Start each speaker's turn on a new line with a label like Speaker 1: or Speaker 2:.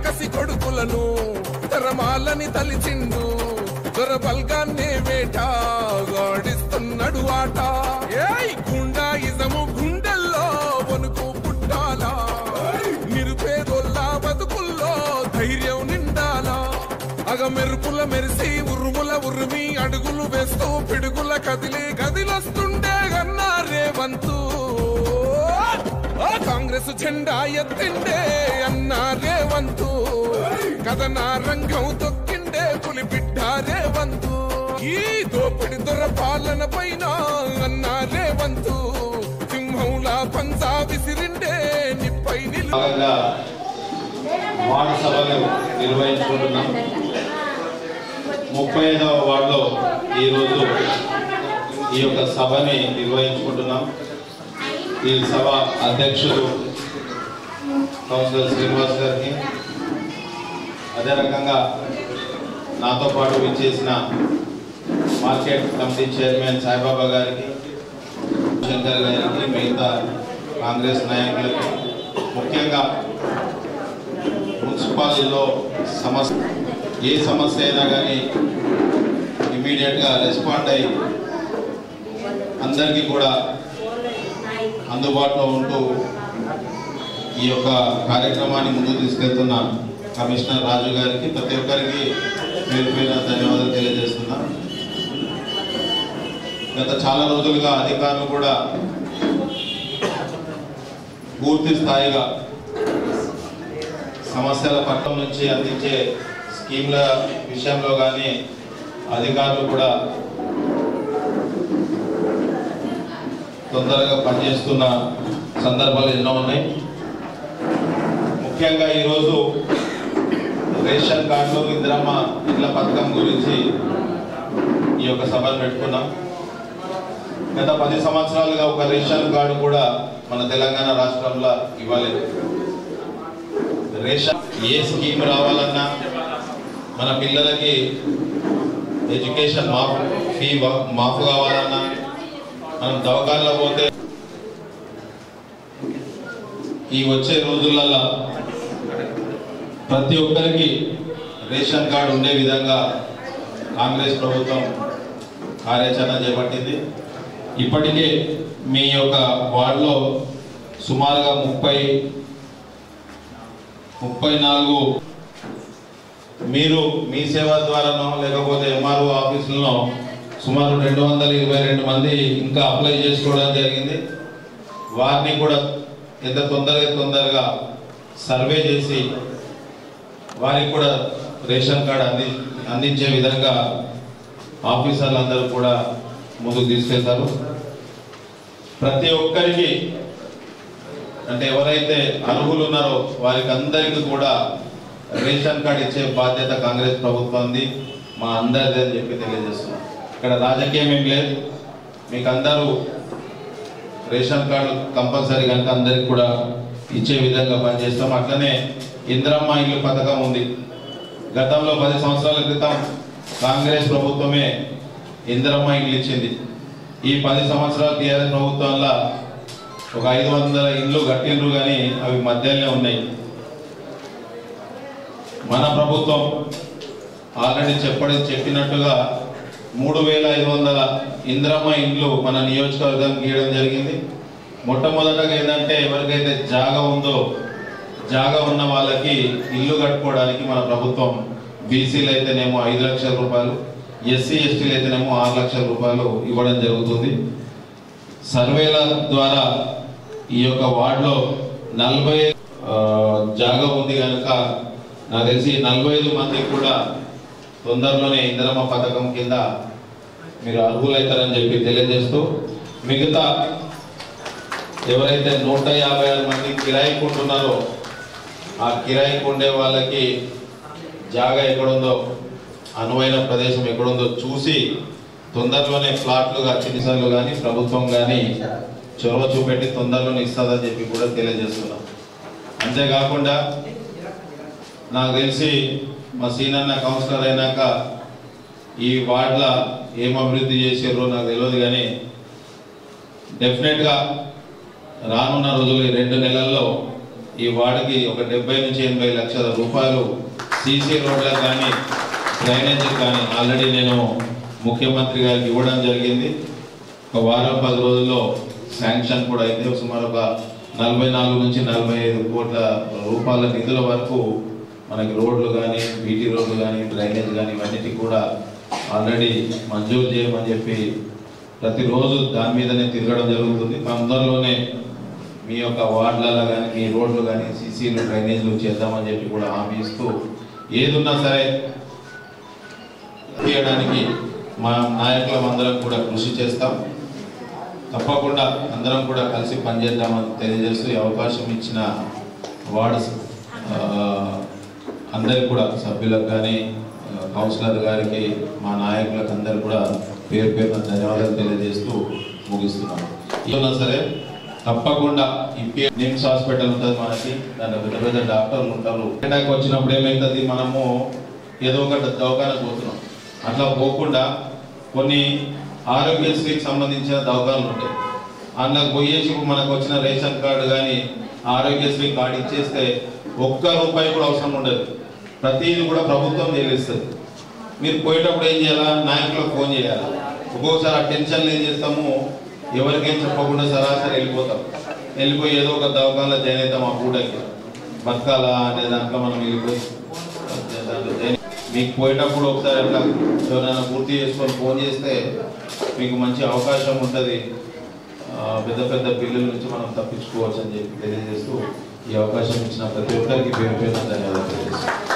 Speaker 1: రాకసి కొడుకులను తరమాలని తలిచిండు దొరబల్గాన్నే వేటాడిస్తున్నాడు ఆట గుండాయిజము గుండెల్లో వణుకు పుట్టాలా నిరుపేదోల్లా బతుకుల్లో ధైర్యం నిండాలా అగ మెరుపుల మెరిసి ఉరుముల ఉరిమి అడుగులు వేస్తూ పిడుగుల కదిలి గదిలొస్తుండే అన్నా రేవంతు కాంగ్రెస్ జెండా ఎత్తిండే అన్నా రేవంతు కథనా రంగం తొక్కిండే పులి బిడ్డ రేవంతు ఈ దోపిడి దొర పాలన పైన అన్నా రేవంతు సింహంలా పంజా విసిరిండే నిప్పై
Speaker 2: వార్డు సభలు నిర్వహించుకుంటున్నాం. 35వ వార్డులో ఈరోజు ఈ యొక్క సభని నిర్వహించుకుంటున్నాం. ఈ సభ అధ్యక్షుడు కౌన్సిలర్ శ్రీనివాస్ గారికి, అదే రకంగా నాతో పాటు విచ్చేసిన మార్కెట్ కమిటీ చైర్మన్ సాయిబాబా గారికి, శంకర్ గారికి, మిగతా కాంగ్రెస్ నాయకులకి, ముఖ్యంగా మున్సిపాలిటీలో ఏ సమస్య అయినా కానీ ఇమీడియట్గా రెస్పాండ్ అయ్యి అందరికీ కూడా అందుబాటులో ఉంటూ ఈ యొక్క కార్యక్రమాన్ని ముందుకు తీసుకెళ్తున్న కమిషనర్ రాజు గారికి, ప్రతి ఒక్కరికి పేరు పేరున ధన్యవాదాలు తెలియజేస్తున్నా. గత చాలా రోజులుగా అధికారులు కూడా పూర్తి స్థాయిగా సమస్యల పట్టణం నుంచి అందించే స్కీమ్ల విషయంలో కానీ అధికారులు కూడా తొందరగా పనిచేస్తున్న సందర్భాలు ఎన్నో ఉన్నాయి. ముఖ్యంగా ఈరోజు రేషన్ కార్డులు, ఇందిరమ్మ ఇళ్ల పథకం గురించి ఈ యొక్క సభను పెట్టుకున్నాం. గత 10 సంవత్సరాలుగా ఒక రేషన్ కార్డు కూడా మన తెలంగాణ రాష్ట్రంలో ఇవ్వలేదు. రేషన్ ఏ స్కీమ్ రావాలన్నా, మన పిల్లలకి ఎడ్యుకేషన్ ఫీ మాఫ్ కావాలన్నా, మనం దవాఖానలో పోతే ఈ వచ్చే రోజులలో ప్రతి ఒక్కరికి రేషన్ కార్డు ఉండే విధంగా కాంగ్రెస్ ప్రభుత్వం కార్యాచరణ చేపట్టింది. ఇప్పటికే మీ యొక్క వార్డులో సుమారుగా 34 మీరు మీ సేవ ద్వారానో లేకపోతే ఎంఆర్ఓ ఆఫీసులో సుమారు 222 మంది ఇంకా అప్లై చేసుకోవడం జరిగింది. వారిని కూడా ఎంత తొందరగా సర్వే చేసి వారికి కూడా రేషన్ కార్డు అందించే విధంగా ఆఫీసర్లు అందరూ కూడా ముందుకు తీసుకెళ్తారు. ప్రతి ఒక్కరికి అంటే ఎవరైతే అర్హులు ఉన్నారో వారికి అందరికీ కూడా రేషన్ కార్డు ఇచ్చే బాధ్యత కాంగ్రెస్ ప్రభుత్వంది, మా అందరిది అని చెప్పి తెలియజేస్తున్నాం. ఇక్కడ రాజకీయం ఏం లేదు. మీకు అందరూ రేషన్ కార్డు కంపల్సరీ కనుక అందరికి కూడా ఇచ్చే విధంగా పనిచేస్తాం. అట్లనే ఇందిరమ్మ ఇల్లు పథకం ఉంది. గతంలో 10 సంవత్సరాల క్రితం కాంగ్రెస్ ప్రభుత్వమే ఇందిరమ్మ ఇల్లు ఇచ్చింది. ఈ 10 సంవత్సరాల టీఆర్ఎస్ ప్రభుత్వంలో ఒక 500 ఇళ్ళు కట్టిండ్రు, కానీ అవి మధ్యలోనే ఉన్నాయి. మన ప్రభుత్వం ఆల్రెడీ చెప్పినట్టుగా 3500 ఇందిరమ్మ ఇండ్లు మన నియోజకవర్గం గీయడం జరిగింది. మొట్టమొదటగా ఏంటంటే ఎవరికైతే జాగా ఉందో జాగా ఉన్న వాళ్ళకి ఇల్లు కట్టుకోవడానికి మన ప్రభుత్వం బీసీలు అయితేనేమో 5 లక్షల రూపాయలు, ఎస్సీ ఎస్టీలు అయితేనేమో 6 లక్షల రూపాయలు ఇవ్వడం జరుగుతుంది. సర్వేల ద్వారా ఈ యొక్క వార్డులో 40 జాగా ఉంది కనుక నాకు తెలిసి 45 మందికి కూడా తొందరలోనే ఇందిరమ్మ పథకం కింద మీరు అర్హులైతారని చెప్పి తెలియజేస్తూ, మిగతా ఎవరైతే 156 మంది కిరాయికి ఉంటున్నారో ఆ కిరాయికి ఉండే వాళ్ళకి జాగా ఎక్కడుందో, అనువైన ప్రదేశం ఎక్కడుందో చూసి తొందరలోనే ఫ్లాట్లుగా చిన్నసార్లు కానీ ప్రభుత్వం కానీ చొరవ చూపెట్టి తొందరలోనే ఇస్తుందని చెప్పి కూడా తెలియజేస్తున్నాం. అంతేకాకుండా నాకు తెలిసి మా సీనన్న కౌన్సిలర్ అయినాక ఈ వార్డుల ఏం అభివృద్ధి చేసారో నాకు తెలియదు, కానీ డెఫినెట్గా రానున్న రోజులు 2 నెలల్లో ఈ వార్డుకి ఒక 70 నుంచి 80 లక్షల రూపాయలు సీసీ రోడ్లకు కానీ డ్రైనేజీకి కానీ ఆల్రెడీ నేను ముఖ్యమంత్రి గారికి ఇవ్వడం జరిగింది. ఒక వారం 10 రోజుల్లో శాంక్షన్ కూడా అయితే సుమారు ఒక 44 నుంచి 45 కోట్ల రూపాయల నిధుల వరకు మనకి రోడ్లు కానీ బీటీ రోడ్లు కానీ డ్రైనేజ్ కానీ ఇవన్నిటికి కూడా ఆల్రెడీ మంజూరు చేయమని చెప్పి ప్రతిరోజు దాని మీదనే తిరగడం జరుగుతుంది. తొందరలోనే మీ యొక్క వార్డులలో కానీ మీ రోడ్లు కానీ సీసీలు డ్రైనేజ్లు చేద్దామని చెప్పి కూడా హామీ ఇస్తూ ఏదున్నా సరే చేయడానికి మా నాయకులం అందరం కూడా కృషి చేస్తాం. తప్పకుండా అందరం కూడా కలిసి పనిచేద్దామని తెలియజేస్తూ ఈ అవకాశం ఇచ్చిన వార్డు అందరికి కూడా సభ్యులకు కానీ కౌన్సిలర్ గారికి మా నాయకులకు అందరు కూడా పేరు పేరున ధన్యవాదాలు తెలియజేస్తూ ముగిస్తున్నాం. ఏమన్నా సరే తప్పకుండా ఈ నిమ్స్ హాస్పిటల్ ఉంటుంది మనకి, దాంట్లో పెద్ద పెద్ద డాక్టర్లు ఉంటారు. అటాక్ వచ్చినప్పుడు ఏమైతుంది, మనము ఏదో ఒక దవాఖానకు పోతున్నాం. అట్లా పోకుండా కొన్ని ఆరోగ్యశ్రీకి సంబంధించిన దవాఖానలు ఉంటాయి. అందులోకి పోయేసి మనకు వచ్చిన రేషన్ కార్డు కానీ ఆరోగ్యశ్రీ కార్డు ఇచ్చేస్తే ఒక్క రూపాయి కూడా అవసరం ఉండదు. ప్రతిదీ కూడా ప్రభుత్వం చెల్లిస్తుంది. మీరు పోయేటప్పుడు ఏం చేయాలా, నాయకులకు ఫోన్ చేయాలి. ఒక్కొక్కసారి ఆ టెన్షన్లు ఏం చేస్తాము, ఎవరికేం చెప్పకుండా సరాసరి వెళ్ళిపోయి ఏదో ఒక దవాఖానలో జాయిన్ అవుతాం. ఆ పూటకి బతకాలా అనే దాంట్లో మనం వెళ్ళిపోయి మీకు పోయేటప్పుడు ఒకసారి అట్లా ఎవరైనా పూర్తి చేసుకొని ఫోన్ చేస్తే మీకు మంచి అవకాశం ఉంటుంది. పెద్ద పెద్ద బిల్లుల నుంచి మనం తప్పించుకోవచ్చు అని చెప్పి తెలియజేస్తూ ఈ అవకాశం ఇచ్చిన ప్రతి ఒక్కరికి పేరు పేరున ధన్యవాదాలు.